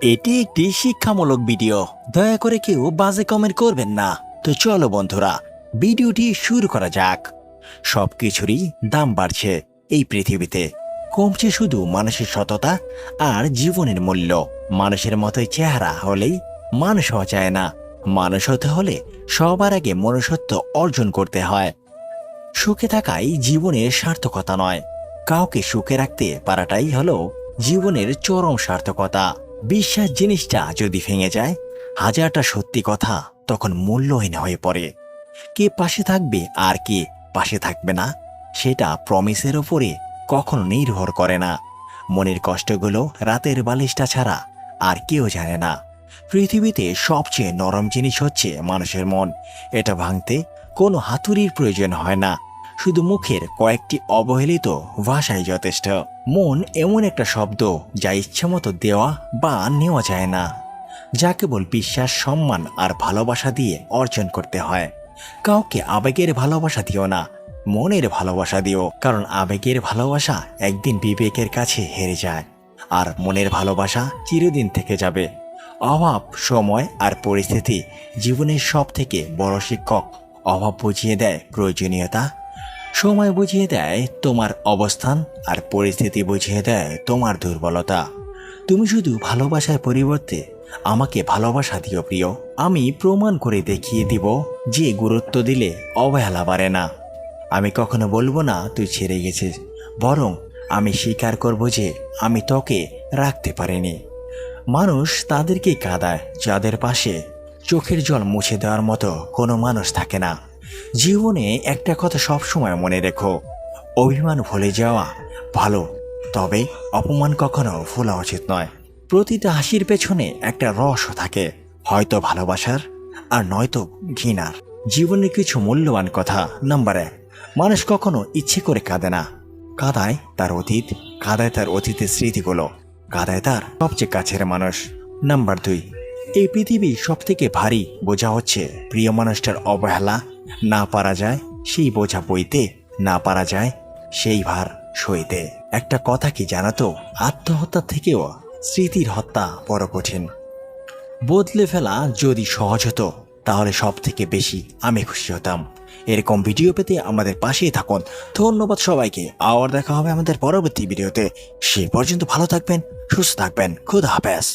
এটি একটি শিক্ষামূলক ভিডিও, দয়া করে কেউ বাজে কমেন্ট করবেন না। তো চলো বন্ধুরা, ভিডিওটি শুরু করা যাক। সবকিছুরই দাম বাড়ছে এই পৃথিবীতে, কমছে শুধু মানুষের সততা আর জীবনের মূল্য। মানুষের মতোই চেহারা হলেই মানুষ হওয়া যায় না, মানুষ হতে হলে সবার আগে মনুষ্যত্ব অর্জন করতে হয়। সুখে থাকাই জীবনের সার্থকতা নয়, কাউকে সুখে রাখতে পারাটাই হলো জীবনের চরম সার্থকতা। বিশ্বাস জিনিসটা যদি ভেঙে যায়, হাজারটা সত্যি কথা তখন মূল্যহীন হয়ে পড়ে। কে পাশে থাকবে আর কে পাশে থাকবে না, সেটা প্রমিসের ওপরে কখনো নির্ভর করে না। মনের কষ্টগুলো রাতের বালিশটা ছাড়া আর কেউ জানে না। পৃথিবীতে সবচেয়ে নরম জিনিস হচ্ছে মানুষের মন। এটা ভাঙতে কোনো হাতুড়ির প্রয়োজন হয় না, শুধু মুখের কয়েকটি অবহেলিত ভাষাই যথেষ্ট। মন এমন একটা শব্দ যা ইচ্ছামতো দেওয়া বা নেওয়া যায় না, যা কেবল বিশ্বাস, সম্মান আর ভালোবাসা দিয়ে অর্জন করতে হয়। কাউকে আবেগের ভালোবাসা দিও না, মনের ভালোবাসা দিও, কারণ আবেগের ভালোবাসা একদিন বিবেকের কাছে হেরে যায়, আর মনের ভালোবাসা চিরদিন থেকে যাবে। অভাব, সময় আর পরিস্থিতি জীবনের সব থেকে বড় শিক্ষক। অভাব বুঝিয়ে দেয় প্রয়োজনীয়তা, সময় বুঝিয়ে দেয় তোমার অবস্থান, আর পরিস্থিতি বুঝিয়ে দেয় তোমার দুর্বলতা। তুমি শুধু ভালোবাসার পরিবর্তে আমাকে ভালোবাসা দিও প্রিয়। আমি প্রমাণ করে দেখিয়ে দিব যে গুরুত্ব দিলে অবহেলা বাড়ে না। আমি কখনো বলবো না তুই ছেড়ে গেছিস, বরং আমি স্বীকার করব যে আমি তোকে রাখতে পারিনি। মানুষ তাদেরকেই কাঁদায় যাদের পাশে চোখের জল মুছে দেওয়ার মতো কোনো মানুষ থাকে না। জীবনে একটা কথা সবসময় মনে রেখো, অভিমান ভুলে যাওয়া ভালো, তবে অপমান কখনো ভোলা উচিত নয়। প্রতিটা হাসির পেছনে একটা রহস্য থাকে, হয়তো ভালোবাসার আর নয়তো ঘৃণার। জীবনের কিছু মূল্যবান কথা। নাম্বার 1, মানুষ কখনো ইচ্ছে করে কাঁদে না, কাঁদায় তার অতীত, কাঁদায় তার অতীতের স্মৃতিগুলো, কাঁদায় তার সবচেয়ে কাছের মানুষ। নাম্বার 2, এই পৃথিবীর সব থেকে ভারী বোঝা হচ্ছে প্রিয় মানুষটার অবহেলা। না পারা যায় সেই বোঝা বইতে, না পারা যায় সেই ভার সইতে। একটা কথা কি জানো তো, আত্মহত্যা থেকেও স্মৃতির হত্যা বড় কঠিন। বদলে ফেলা যদি সহজ হতো, তাহলে সব থেকে বেশি আমি খুশি হতাম। এরকম ভিডিও পেতে আমাদের পাশেই থাকুন। ধন্যবাদ সবাইকে। আবার দেখা হবে আমাদের পরবর্তী ভিডিওতে। সে পর্যন্ত ভালো থাকবেন, সুস্থ থাকবেন। খুদা হাফেজ।